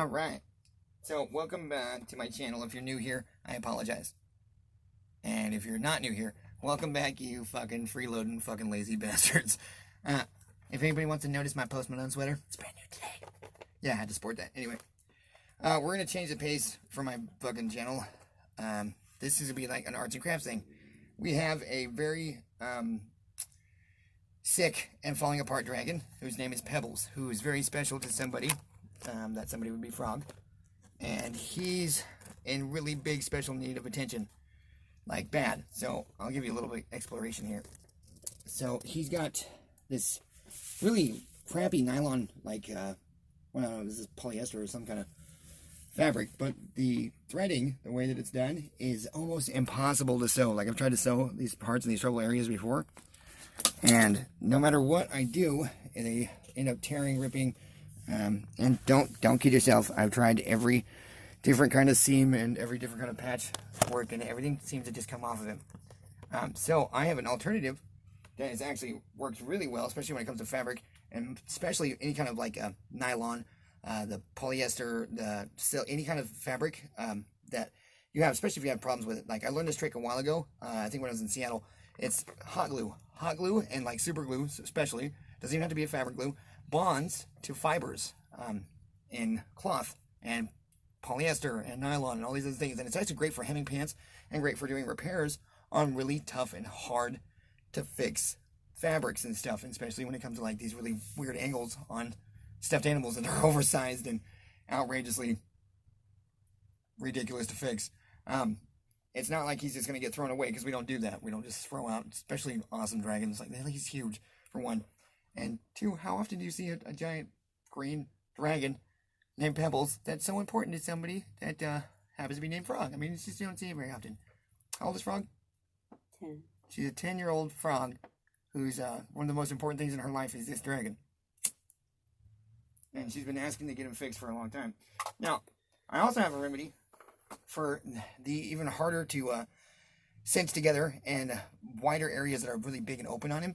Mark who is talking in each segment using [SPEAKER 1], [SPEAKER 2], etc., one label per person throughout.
[SPEAKER 1] Alright, so welcome back to my channel. If you're new here, I apologize. And if you're not new here, welcome back, you fucking freeloading fucking lazy bastards. If anybody wants to notice my Post Malone sweater, it's brand new today. Yeah, I had to sport that. Anyway, we're going to change the pace for my fucking channel. This is going to be like an arts and crafts thing. We have a very sick and falling apart dragon whose name is Pebbles, who is very special to somebody. That somebody would be Frog. And he's in really big special need of attention. Like bad. So I'll give you a little bit of exploration here. So he's got this really crappy nylon, like, well, I don't know, this is polyester or some kind of fabric. But the threading, the way that it's done, is almost impossible to sew. Like I've tried to sew these parts in these trouble areas before. And no matter what I do, they end up tearing, ripping. And don't kid yourself. I've tried every different kind of seam and every different kind of patch work, and everything seems to just come off of him. So I have an alternative that has actually worked really well, especially when it comes to fabric, and especially any kind of like nylon, the polyester, the silk, any kind of fabric that you have, especially if you have problems with it. Like I learned this trick a while ago. I think when I was in Seattle. It's hot glue, and like super glue, especially doesn't even have to be a fabric glue. Bonds to fibers in cloth and polyester and nylon and all these other things. And it's actually great for hemming pants and great for doing repairs on really tough and hard to fix fabrics and stuff, and especially when it comes to like these really weird angles on stuffed animals that are oversized and outrageously ridiculous to fix. It's not like he's just going to get thrown away, because we don't do that. We don't just throw out, especially awesome dragons. Like, he's huge, for one. And two, how often do you see a giant green dragon named Pebbles that's so important to somebody that happens to be named Frog? I mean, it's just, you don't see it very often. How old is Frog?
[SPEAKER 2] 10.
[SPEAKER 1] She's a 10-year-old frog who's one of the most important things in her life is this dragon. And she's been asking to get him fixed for a long time. Now, I also have a remedy for the even harder to cinch together and wider areas that are really big and open on him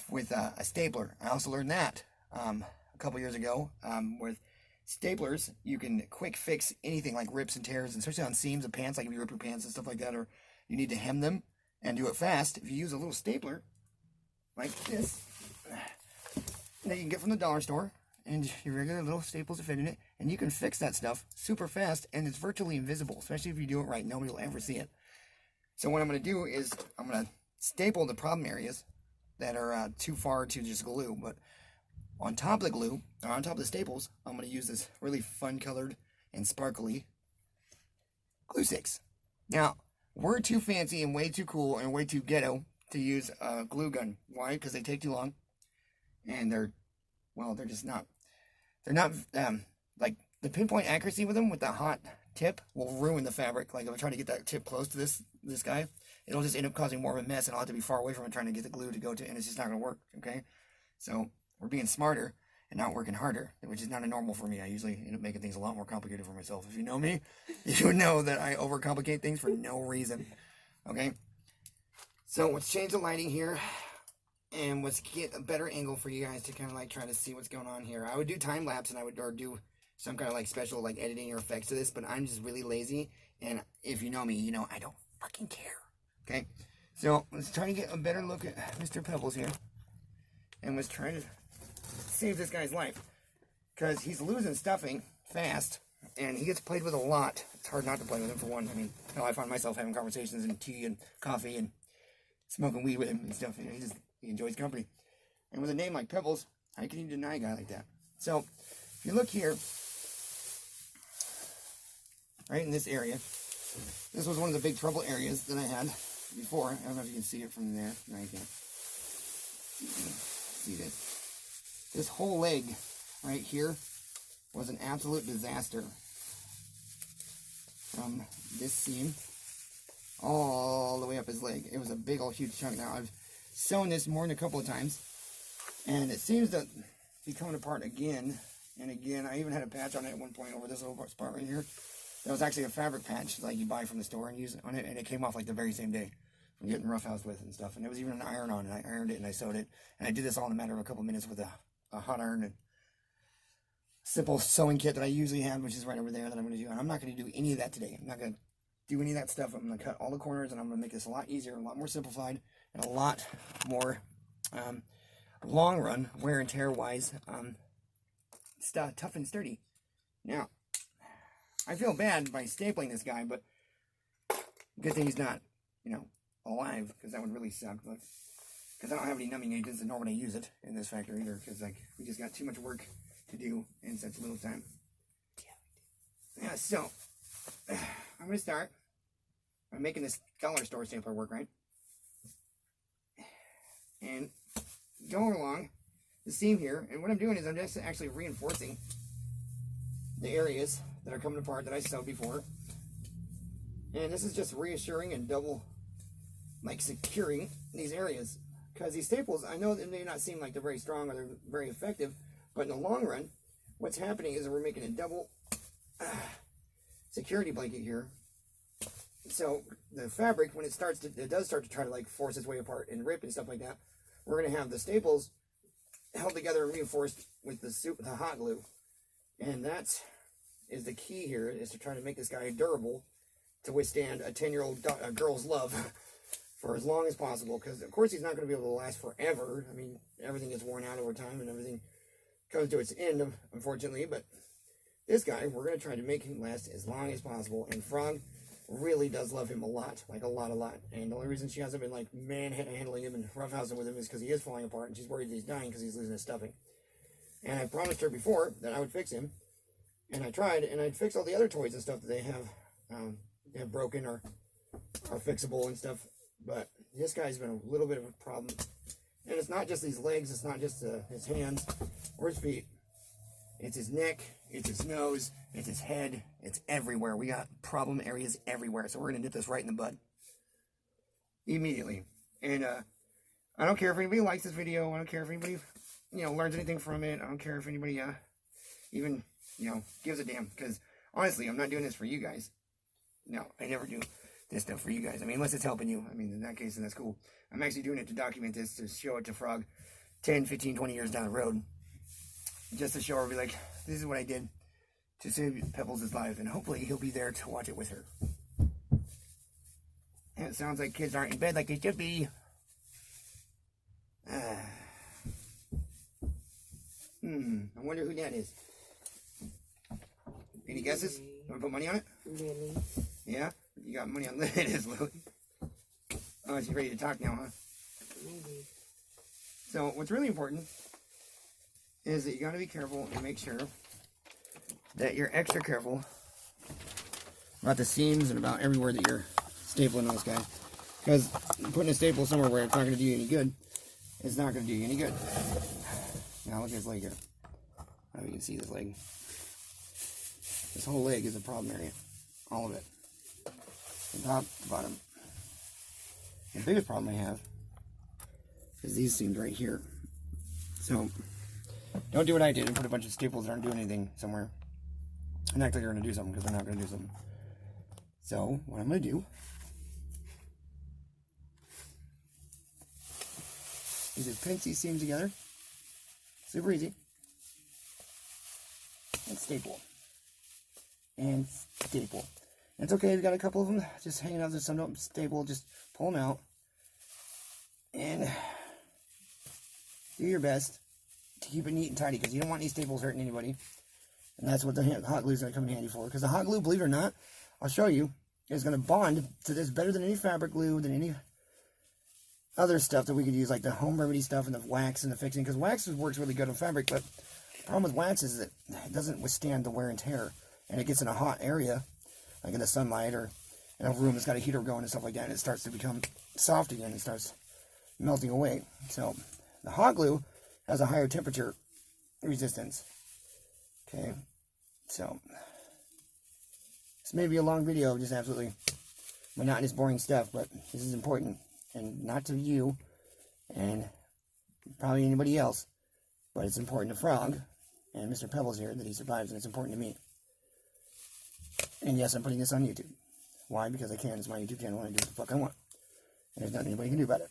[SPEAKER 1] with a stapler. I also learned that a couple years ago. With staplers, you can quick fix anything like rips and tears, and especially on seams of pants, like if you rip your pants and stuff like that, or you need to hem them and do it fast. If you use a little stapler like this that you can get from the dollar store, and your regular little staples to fit in it, and you can fix that stuff super fast, and it's virtually invisible, especially if you do it right. Nobody will ever see it. So what I'm going to do is I'm going to staple the problem areas that are too far to just glue, but on top of the glue, or on top of the staples, I'm going to use this really fun colored and sparkly glue sticks. Now, we're too fancy and way too cool and way too ghetto to use a glue gun. Why? Because they take too long, and they're just not, like, the pinpoint accuracy with them, with the hot tip, will ruin the fabric. Like, if I try to get that tip close to this guy, it'll just end up causing more of a mess, and I'll have to be far away from it trying to get the glue to go to, and it's just not going to work, okay? So, we're being smarter and not working harder, which is not a normal for me. I usually end up making things a lot more complicated for myself. If you know me, you know that I overcomplicate things for no reason, okay? So, let's change the lighting here. And let's get a better angle for you guys to kind of like try to see what's going on here. I would do time lapse, and I would do some kind of like special like editing or effects to this, but I'm just really lazy. And if you know me, you know I don't fucking care. Okay, so let's try to get a better look at Mr. Pebbles here, and let's try to save this guy's life, because he's losing stuffing fast, and he gets played with a lot. It's hard not to play with him, for one. I mean, hell, I find myself having conversations and tea and coffee and smoking weed with him and stuff. You know, he enjoys company. And with a name like Pebbles, how can you deny a guy like that? So, if you look here, right in this area, this was one of the big trouble areas that I had before. I don't know if you can see it from there. No, you can't. See this. This whole leg right here was an absolute disaster. From this seam all the way up his leg. It was a big old huge chunk. Now, I've sewn this more than a couple of times, and it seems to be coming apart again and again. I even had a patch on it at one point over this little spot right here. That was actually a fabric patch like you buy from the store and use it on it, and it came off like the very same day from getting roughhoused with and stuff. And there was even an iron on it. I ironed it and I sewed it, and I did this all in a matter of a couple minutes with a hot iron. And simple sewing kit that I usually have, which is right over there that I'm going to do. And I'm not going to do any of that today. I'm not going to do any of that stuff. I'm going to cut all the corners, and I'm going to make this a lot easier, a lot more simplified, and a lot more long run, wear and tear wise, tough and sturdy. Now, I feel bad by stapling this guy, but good thing he's not, you know, alive, because that would really suck. But because I don't have any numbing agents, and nor would I use it in this factory either, because like we just got too much work to do in such little time. Yeah, so I'm gonna start. I'm making this dollar store stapler work, right? And going along the seam here, and what I'm doing is I'm just actually reinforcing the areas that are coming apart that I sewed before. And this is just reassuring and double, like, securing these areas. Because these staples, I know they may not seem like they're very strong or they're very effective, but in the long run, what's happening is we're making a double security blanket here. So the fabric, when it does start to try to like force its way apart and rip and stuff like that, we're going to have the staples held together and reinforced with the hot glue. And that is the key here, is to try to make this guy durable to withstand a 10-year-old girl's love for as long as possible. Because, of course, he's not going to be able to last forever. I mean, everything gets worn out over time and everything comes to its end, unfortunately. But this guy, we're going to try to make him last as long as possible. And Frog really does love him a lot, like a lot. And the only reason she hasn't been like manhandling him and roughhousing with him is because he is falling apart, and she's worried that he's dying because he's losing his stuffing. And I promised her before that I would fix him, and I tried, and I'd fix all the other toys and stuff that they have broken or are fixable and stuff. But this guy's been a little bit of a problem, and it's not just these legs, it's not just his hands or his feet. It's his neck, it's his nose, it's his head, it's everywhere. We got problem areas everywhere, so we're going to nip this right in the bud. Immediately. And I don't care if anybody likes this video, I don't care if anybody, you know, learns anything from it, I don't care if anybody even, you know, gives a damn, because honestly, I'm not doing this for you guys. No, I never do this stuff for you guys. I mean, unless it's helping you. I mean, in that case, then that's cool. I'm actually doing it to document this, to show it to Frog 10, 15, 20 years down the road. Just to show her, be like, this is what I did to save Pebbles' life, and hopefully he'll be there to watch it with her. And it sounds like kids aren't in bed like they should be. I wonder who that is. Any guesses? You want to put money on it?
[SPEAKER 2] Lily.
[SPEAKER 1] Yeah? You got money on Lily. It is Lily. Oh, she's ready to talk now, huh?
[SPEAKER 2] Maybe.
[SPEAKER 1] So, what's really important is that you got to be careful and make sure that you're extra careful about the seams and about everywhere that you're stapling on this guy. Because putting a staple somewhere where it's not going to do you any good, it's not going to do you any good. Now look at his leg here. I don't know if you can see this leg. This whole leg is a problem area. All of it. From top to bottom. The biggest problem I have is these seams right here. So, don't do what I did and put a bunch of staples that aren't doing anything somewhere and act like you're going to do something, because they're not going to do something. So, what I'm going to do is just pinch these seams together. Super easy. And staple. And staple. And it's okay, we've got a couple of them just hanging out there, some don't staple, just pull them out. And do your best to keep it neat and tidy, because you don't want these staples hurting anybody. And that's what the hot glue is going to come in handy for. Because the hot glue, believe it or not, I'll show you, is going to bond to this better than any fabric glue, than any other stuff that we could use, like the home remedy stuff and the wax and the fixing. Because wax works really good on fabric, but the problem with wax is that it doesn't withstand the wear and tear. And it gets in a hot area, like in the sunlight or in a room that's got a heater going and stuff like that, and it starts to become soft again and starts melting away. So the hot glue has a higher temperature resistance. Okay, so this may be a long video of just absolutely monotonous, boring stuff, but this is important, and not to you and probably anybody else, but it's important to Frog and Mr. Pebbles here that he survives, and it's important to me. And yes, I'm putting this on YouTube. Why? Because I can. It's my YouTube channel and I do what the fuck I want. And there's nothing anybody can do about it.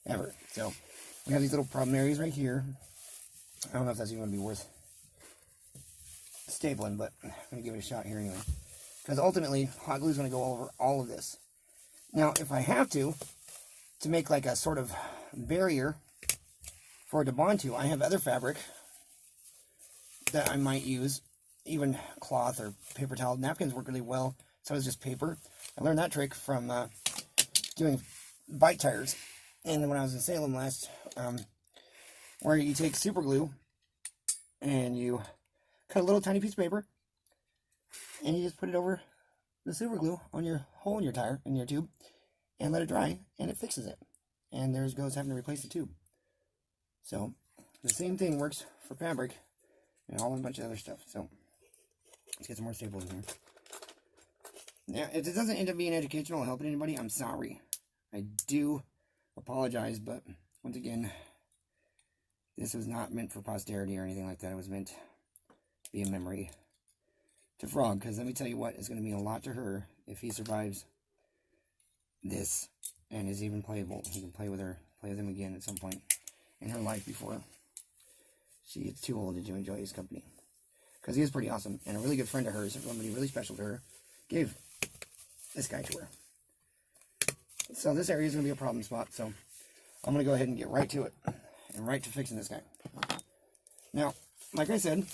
[SPEAKER 1] Ever. So, we have these little problem areas right here. I don't know if that's even going to be worth stapling, but I'm going to give it a shot here anyway. Because ultimately, hot glue is going to go over all of this. Now, if I have to make like a sort of barrier for it to bond to, I have other fabric that I might use. Even cloth or paper towel. Napkins work really well. So is just paper. I learned that trick from doing bike tires. And when I was in Salem last, where you take super glue and you cut a little tiny piece of paper and you just put it over the super glue on your hole in your tire, in your tube, and let it dry, and it fixes it. And there goes having to replace the tube. So the same thing works for fabric and a whole bunch of other stuff. So let's get some more staples in here. Now, if it doesn't end up being educational or helping anybody, I'm sorry. I do apologize, but once again, this was not meant for posterity or anything like that. It was meant to be a memory to Frog, because let me tell you what, it's going to mean a lot to her if he survives this and is even playable. He can play with him again at some point in her life before she gets too old to enjoy his company. Because he is pretty awesome, and a really good friend of hers, somebody really special to her, gave this guy to her. So this area is going to be a problem spot, so I'm going to go ahead and get right to it, and right to fixing this guy. Now, like I said,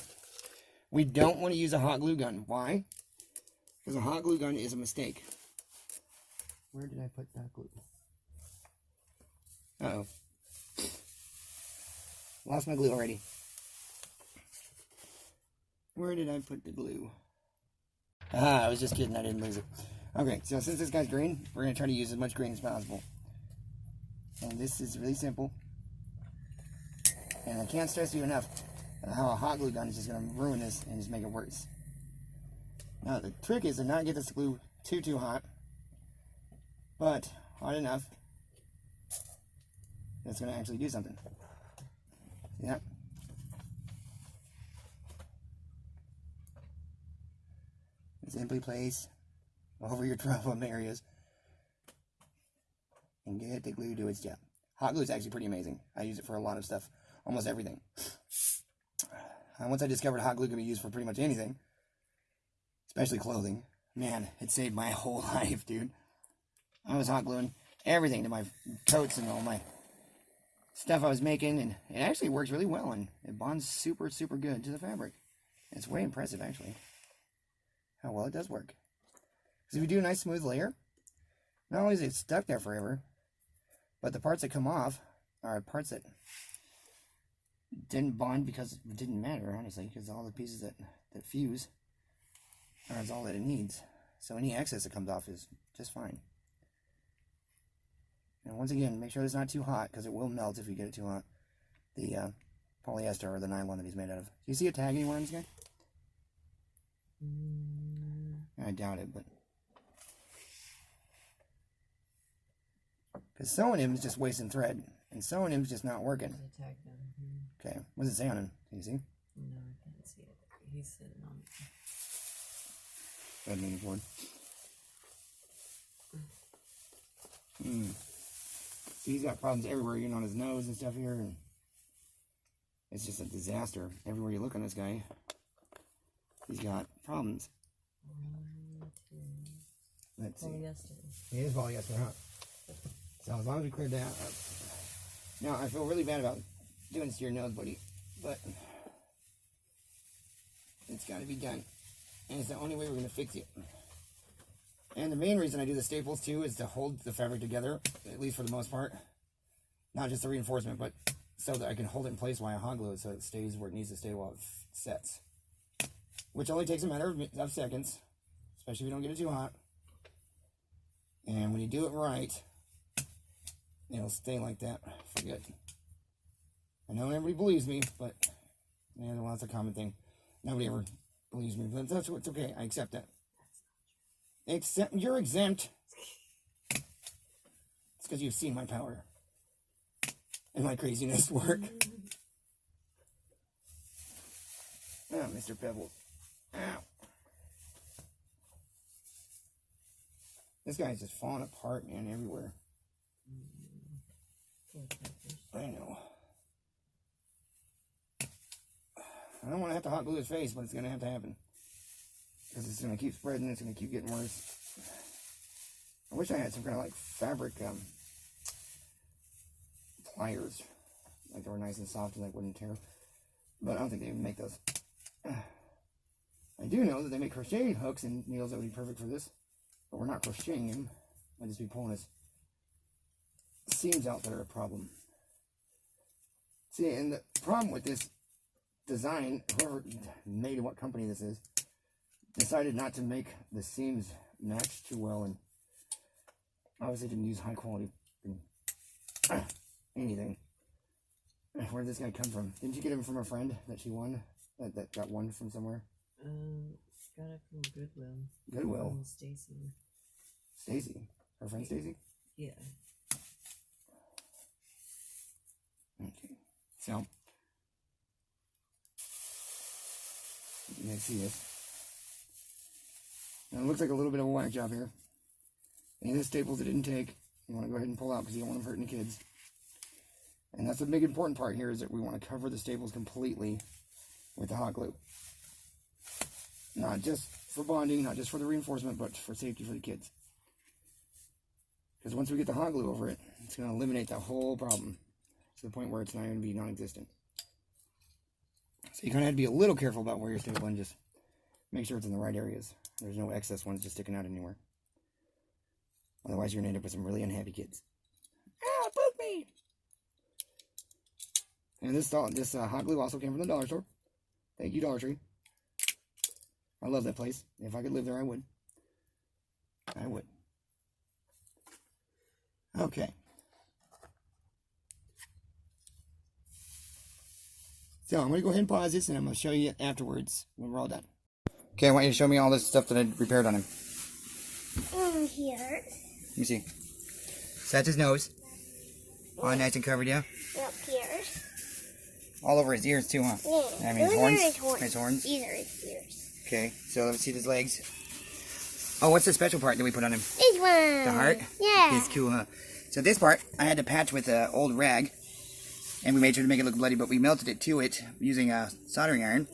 [SPEAKER 1] we don't want to use a hot glue gun. Why? Because a hot glue gun is a mistake. Where did I put that glue? Uh-oh. Lost my glue already. Where did I put the glue? Ah, I was just kidding. I didn't lose it. Okay, so since this guy's green, we're going to try to use as much green as possible. And this is really simple. And I can't stress you enough how a hot glue gun is just going to ruin this and just make it worse. Now, the trick is to not get this glue too hot, but hot enough that's going to actually do something. See that? Simply place over your problem areas and get the glue to its job. Hot glue is actually pretty amazing. I use it for a lot of stuff, almost everything. Once I discovered hot glue can be used for pretty much anything, especially clothing, man, it saved my whole life, dude. I was hot gluing everything to my coats and all my stuff I was making, and it actually works really well, and it bonds super good to the fabric. It's way impressive, actually, how well it does work. Because if you do a nice smooth layer, not only is it stuck there forever, but the parts that come off are parts that didn't bond because it didn't matter, honestly, because all the pieces that fuse are all that it needs. So any excess that comes off is just fine. And once again, make sure it's not too hot, because it will melt if you get it too hot. The polyester or the nylon that he's made out of. Do you see a tag anywhere on this guy? I doubt it, but because sewing him is just wasting thread, and sewing him is just not working. Okay, what does it say on him? Can you see?
[SPEAKER 2] No, I can't see it. He's sitting on it.
[SPEAKER 1] Red mini board. See, he's got problems everywhere, even on his nose and stuff here, and it's just a disaster. Everywhere you look on this guy, he's got problems. Let's see.
[SPEAKER 2] Polyester.
[SPEAKER 1] He is polyester, huh? So as long as we cleared that up. Now, I feel really bad about doing this to your nose, buddy, but it's got to be done. And it's the only way we're going to fix it. And the main reason I do the staples, too, is to hold the fabric together, at least for the most part. Not just the reinforcement, but so that I can hold it in place while I hot glue it so it stays where it needs to stay while it sets. Which only takes a matter of seconds, especially if you don't get it too hot. And when you do it right, it'll stay like that for good. I know everybody believes me, but yeah, well, that's a common thing. Nobody ever believes me, but that's what's okay. I accept that. You're exempt. It's because you've seen my power and my craziness work. Oh, Mr. Pebbles. Ow. This guy's just falling apart, man, everywhere. I know. I don't want to have to hot glue his face, but it's going to have to happen. Because it's going to keep spreading, it's going to keep getting worse. I wish I had some kind of like fabric pliers. Like they were nice and soft and like wouldn't tear. But I don't think they even make those. I do know that they make crochet hooks and needles that would be perfect for this. But we're not crocheting them. I'd just be pulling his seams out that are a problem. See, and the problem with this design, whoever made what company this is, decided not to make the seams match too well, and obviously didn't use high quality anything. Where did this guy come from? Didn't you get him from a friend that she won? That got one from somewhere?
[SPEAKER 2] Got it from Goodwill.
[SPEAKER 1] Goodwill?
[SPEAKER 2] Stacy.
[SPEAKER 1] Stacy? Her friend Stacy?
[SPEAKER 2] Yeah.
[SPEAKER 1] Okay. So, you guys see this. Now it looks like a little bit of a whack job here. Any of the staples it didn't take, you want to go ahead and pull out because you don't want them hurting the kids. And that's the big important part here, is that we want to cover the staples completely with the hot glue. Not just for bonding, not just for the reinforcement, but for safety for the kids. Because once we get the hot glue over it, it's going to eliminate that whole problem to the point where it's not going to be non-existent. So you kind of have to be a little careful about where you're stapling. Just make sure it's in the right areas. There's no excess ones just sticking out anywhere. Otherwise, you're going to end up with some really unhappy kids. Ah, poke me! And this hot glue also came from the dollar store. Thank you, Dollar Tree. I love that place. If I could live there, I would. I would. Okay. So I'm going to go ahead and pause this, and I'm going to show you afterwards when we're all done. Okay, I want you to show me all this stuff that I repaired on him.
[SPEAKER 3] Here.
[SPEAKER 1] Let me see. So that's his nose. All nice and covered, yeah?
[SPEAKER 3] Up here.
[SPEAKER 1] All over his ears too, huh?
[SPEAKER 3] Yeah.
[SPEAKER 1] I mean,
[SPEAKER 3] Those
[SPEAKER 1] horns.
[SPEAKER 3] are his horns.
[SPEAKER 1] His horns.
[SPEAKER 3] These are his ears.
[SPEAKER 1] Okay, so let me see his legs. Oh, what's the special part that we put on him?
[SPEAKER 3] This one.
[SPEAKER 1] The heart?
[SPEAKER 3] Yeah.
[SPEAKER 1] It's cool, huh? So this part, I had to patch with an old rag. And we made sure to make it look bloody, but we melted it to it using a soldering iron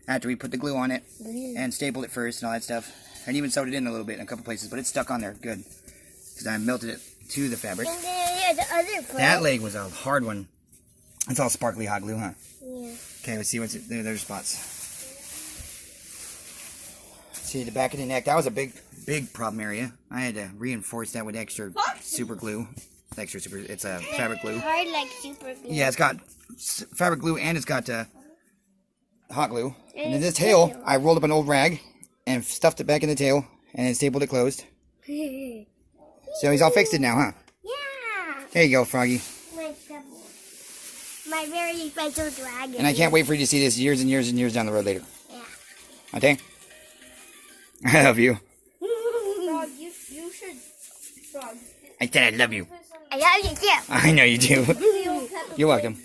[SPEAKER 1] after we put the glue on it and stapled it first and all that stuff. And even sewed it in a little bit in a couple places, but it's stuck on there good. Because I melted it to the fabric.
[SPEAKER 3] And then the other foot.
[SPEAKER 1] That leg was a hard one. It's all sparkly hot glue, huh?
[SPEAKER 3] Yeah.
[SPEAKER 1] Okay, let's see what's it. There's spots. See the back of the neck. That was a big problem area. I had to reinforce that with extra super glue. It's a fabric glue.
[SPEAKER 3] Hard like super glue.
[SPEAKER 1] Yeah, it's got fabric glue and it's got hot glue. And then this tail, I rolled up an old rag and stuffed it back in the tail and then stapled it closed. So he's all fixed it now, huh?
[SPEAKER 3] Yeah.
[SPEAKER 1] There you go, Froggy.
[SPEAKER 3] My very special dragon.
[SPEAKER 1] And I can't wait for you to see this years and years and years down the road later.
[SPEAKER 3] Yeah.
[SPEAKER 1] Okay? I love you.
[SPEAKER 3] Frog, you should. Frog.
[SPEAKER 1] I said I love you.
[SPEAKER 3] I love you too.
[SPEAKER 1] I know you do. You're welcome.